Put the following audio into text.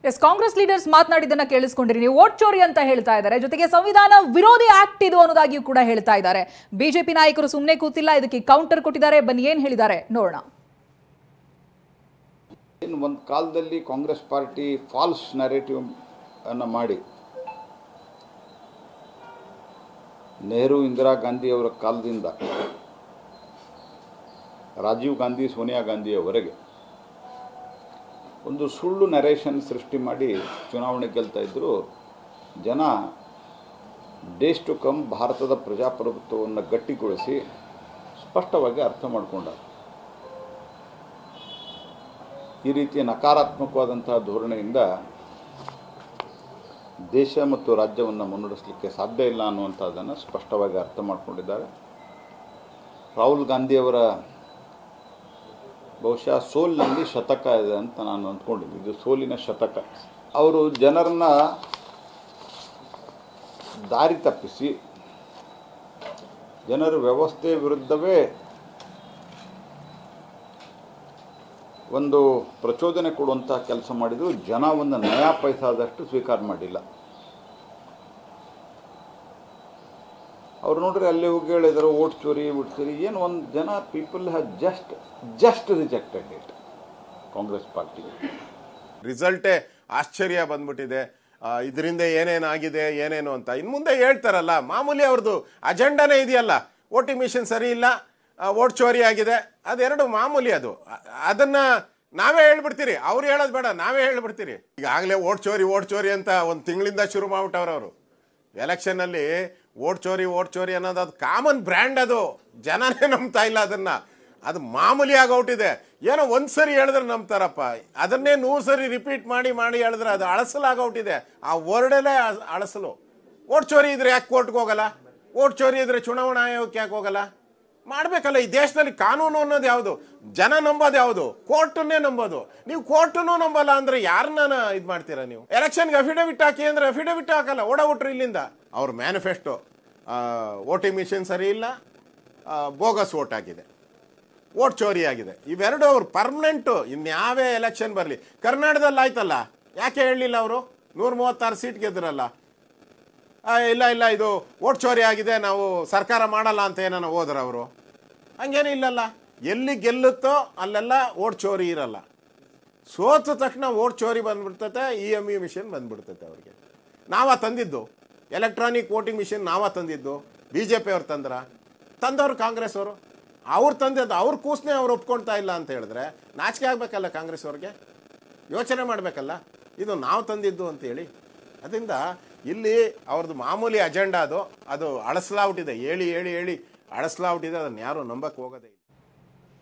S Congress leaders ಮಾತನಾಡಿದ್ದನ್ನ ಕೇಳಿಸ್ಕೊಂಡಿರಿ ನೀವು. Vote ಚೋರಿ ಅಂತ ಹೇಳ್ತಾ ಇದ್ದಾರೆ, ಜೊತೆಗೆ ಸಂವಿಧಾನ ವಿರೋಧಿ ಆಕ್ಟ್ ಇದು ಅನ್ನೋದಾಗಿಯೂ ಕೂಡ ಹೇಳ್ತಾ ಇದ್ದಾರೆ. ಬಿಜೆಪಿ ನಾಯಕರು ಸುಮ್ಮನೆ ಕೂತಿಲ್ಲ, ಇದಕ್ಕೆ ಕೌಂಟರ್ ಕೊಟ್ಟಿದ್ದಾರೆ. ಬನ್ನಿ ಏನ್ ಹೇಳಿದ್ದಾರೆ ನೋಡೋಣ. ಒಂದು ಕಾಲದಲ್ಲಿ ಕಾಂಗ್ರೆಸ್ ಪಾರ್ಟಿ ಫಾಲ್ಸ್ ನ್ಯಾರೇಟಿವ್ ಅನ್ನು ಮಾಡಿ ನೆಹರು ಇಂದಿರಾ ಗಾಂಧಿ ಅವರ ಕಾಲದಿಂದ ರಾಜೀವ್ ಗಾಂಧಿ ಸೋನಿಯಾ ಗಾಂಧಿಯವರೆಗೆ ಒಂದು ಸುಳ್ಳು ನರೇಷನ್ ಸೃಷ್ಟಿ ಮಾಡಿ ಚುನಾವಣೆ ಗೆಲ್ತಾ ಇದ್ದರು. ಜನ ಡೇಸ್ ಟು ಕಮ್ ಭಾರತದ ಪ್ರಜಾಪ್ರಭುತ್ವವನ್ನು ಗಟ್ಟಿಗೊಳಿಸಿ ಸ್ಪಷ್ಟವಾಗಿ ಅರ್ಥ ಮಾಡಿಕೊಂಡರು. ಈ ರೀತಿಯ ನಕಾರಾತ್ಮಕವಾದಂತಹ ಧೋರಣೆಯಿಂದ ದೇಶ ಮತ್ತು ರಾಜ್ಯವನ್ನು ಮುನ್ನಡೆಸಲಿಕ್ಕೆ ಸಾಧ್ಯ ಇಲ್ಲ ಅನ್ನುವಂಥದ್ದನ್ನು ಸ್ಪಷ್ಟವಾಗಿ ಅರ್ಥ ಮಾಡಿಕೊಂಡಿದ್ದಾರೆ. ರಾಹುಲ್ ಗಾಂಧಿಯವರ ಬಹುಶಃ ಸೋಲಿನಲ್ಲಿ ಶತಕ ಇದೆ ಅಂತ ನಾನು ಅಂದ್ಕೊಂಡಿದ್ದೀನಿ. ಇದು ಸೋಲಿನ ಶತಕ. ಅವರು ಜನರನ್ನ ದಾರಿ ತಪ್ಪಿಸಿ ಜನರ ವ್ಯವಸ್ಥೆ ವಿರುದ್ಧವೇ ಒಂದು ಪ್ರಚೋದನೆ ಕೊಡುವಂಥ ಕೆಲಸ ಮಾಡಿದ್ರು. ಜನ ಒಂದು ನಯಾ ಪೈಸಾದಷ್ಟು ಸ್ವೀಕಾರ ಮಾಡಿಲ್ಲ. ಅವ್ರು ನೋಡ್ರಿ ಅಲ್ಲಿ ಹೋಗಿ ಹೇಳಿದ್ರು ವೋಟ್ ಚೋರಿ ಏನು ಒಂದು ಜನ people have just rejected it. Congress party ರಿಸಲ್ಟೇ ಆಶ್ಚರ್ಯ ಬಂದ್ಬಿಟ್ಟಿದೆ. ಇದರಿಂದ ಏನೇನಾಗಿದೆ ಏನೇನು ಅಂತ ಇನ್ನು ಮುಂದೆ ಹೇಳ್ತಾರಲ್ಲ. ಮಾಮೂಲಿ ಅವ್ರದ್ದು ಅಜೆಂಡಾನೇ ಇದೆಯಲ್ಲ, ವೋಟಿಂಗ್ ಮಿಷನ್ ಸರಿ ಇಲ್ಲ, ವೋಟ್ ಚೋರಿ ಆಗಿದೆ, ಅದೆರಡು ಮಾಮೂಲಿ. ಅದನ್ನ ನಾವೇ ಹೇಳ್ಬಿಡ್ತೀರಿ, ಅವ್ರು ಹೇಳೋದು ಬೇಡ, ನಾವೇ ಹೇಳ್ಬಿಡ್ತೀರಿ. ಈಗಾಗಲೇ ವೋಟ್ ಚೋರಿ ಅಂತ ಒಂದು ತಿಂಗಳಿಂದ ಶುರು ಮಾಡ್ಬಿಟ್ಟವ್ರು ಅವರು. ಎಲೆಕ್ಷನ್ನಲ್ಲಿ ವೋಟ್ ಚೋರಿ ಅನ್ನೋದು ಅದು ಕಾಮನ್ ಬ್ರ್ಯಾಂಡ್. ಅದು ಜನನೇ ನಂಬ್ತಾ ಇಲ್ಲ ಅದನ್ನ. ಅದು ಮಾಮೂಲಿ ಆಗೋಟಿದೆ. ಏನೋ ಒಂದ್ಸರಿ ಹೇಳಿದ್ರೆ ನಂಬ್ತಾರಪ್ಪ, ಅದನ್ನೇ 100 ಸರಿ ರಿಪೀಟ್ ಮಾಡಿ ಹೇಳಿದ್ರೆ ಅದು ಅಳಸಲಾಗೋಟಿದೆ. ಆ ವರ್ಡಲ್ಲೇ ಅಳಸಲು. ವೋಟ್ ಚೋರಿ ಇದ್ರೆ ಯಾಕೆ ಕೋರ್ಟ್ಗೆ ಹೋಗಲ್ಲ? ವೋಟ್ ಚೋರಿ ಇದ್ರೆ ಚುನಾವಣಾ ಆಯೋಗಕ್ಕೆ ಯಾಕೆ ಹೋಗಲ್ಲ? ಮಾಡ್ಬೇಕಲ್ಲ. ಈ ದೇಶದಲ್ಲಿ ಕಾನೂನು ಅನ್ನೋದು ಯಾವುದು? ಜನ ನಂಬೋದು ಯಾವುದು? ಕೋರ್ಟನ್ನೇ ನಂಬೋದು. ನೀವು ಕೋರ್ಟನ್ನು ನಂಬಲ್ಲ ಅಂದ್ರೆ ಯಾರನ್ನ ಇದು ಮಾಡ್ತೀರಾ ನೀವು? ಎಲೆಕ್ಷನ್ಗೆ ಅಫಿಡವಿಟ್ ಹಾಕಿ ಅಂದ್ರೆ ಅಫಿಡವಿಟ್ ಹಾಕಲ್ಲ, ಓಡಾಬಿಟ್ರು ಇಲ್ಲಿಂದ. ಅವ್ರ ಮ್ಯಾನಿಫೆಸ್ಟೋ ವೋಟಿಂಗ್ ಮಿಷನ್ ಸರಿ ಇಲ್ಲ, ಬೋಗಸ್ ವೋಟ್ ಆಗಿದೆ, ವೋಟ್ ಚೋರಿ ಆಗಿದೆ, ಇವೆರಡು ಅವ್ರು ಪರ್ಮನೆಂಟು. ಇನ್ಯಾವೇ ಎಲೆಕ್ಷನ್ ಬರಲಿ. ಕರ್ನಾಟಕದಲ್ಲಿ ಆಯ್ತಲ್ಲ, ಯಾಕೆ ಹೇಳಲಿಲ್ಲ ಅವರು? 136 ಸೀಟ್ ಗೆದ್ರಲ್ಲ. ಇಲ್ಲ ಇದು ವೋಟ್ ಚೋರಿ ಆಗಿದೆ, ನಾವು ಸರ್ಕಾರ ಮಾಡಲ್ಲ ಅಂತ ಏನಾನ ಹೋದ್ರ ಅವರು? ಹಂಗೇನು ಇಲ್ಲಲ್ಲ. ಎಲ್ಲಿ ಗೆಲ್ಲುತ್ತೋ ಅಲ್ಲೆಲ್ಲ ವೋಟ್ ಚೋರಿ ಇರಲ್ಲ. ಸೋತ ತಕ್ಷಣ ವೋಟ್ ಚೋರಿ ಬಂದ್ಬಿಡ್ತತೆ, EME ಮಿಷನ್ ಬಂದ್ಬಿಡ್ತತೆ ಅವ್ರಿಗೆ. ನಾವ ತಂದಿದ್ದು ಎಲೆಕ್ಟ್ರಾನಿಕ್ ವೋಟಿಂಗ್ ಮಿಷನ್, ನಾವ ತಂದಿದ್ದು. BJP ಅವ್ರು ತಂದವರು ಕಾಂಗ್ರೆಸ್ ಅವರು. ಅವ್ರು ತಂದಿದ್ದು ಅವ್ರ ಕೂಸನೆ ಅವ್ರು ಒಪ್ಕೊಳ್ತಾ ಇಲ್ಲ ಅಂತ ಹೇಳಿದ್ರೆ ನಾಚಿಕೆ ಆಗ್ಬೇಕಲ್ಲ ಕಾಂಗ್ರೆಸ್ ಅವ್ರಿಗೆ? ಯೋಚನೆ ಮಾಡಬೇಕಲ್ಲ, ಇದು ನಾವು ತಂದಿದ್ದು ಅಂತೇಳಿ. ಅದರಿಂದ ಇಲ್ಲಿ ಅವ್ರದ್ದು ಮಾಮೂಲಿ ಅಜೆಂಡಾ ಅದು ಅಳಸಲಾಗ್ಬಿಟ್ಟಿದೆ. ಹೇಳಿ ಅಳಸಲಾಗ್ಬಿಟ್ಟಿದೆ. ಅದನ್ನು ಯಾರು ನಂಬಕ್ಕೆ ಹೋಗೋದೇ ಇಲ್ಲ.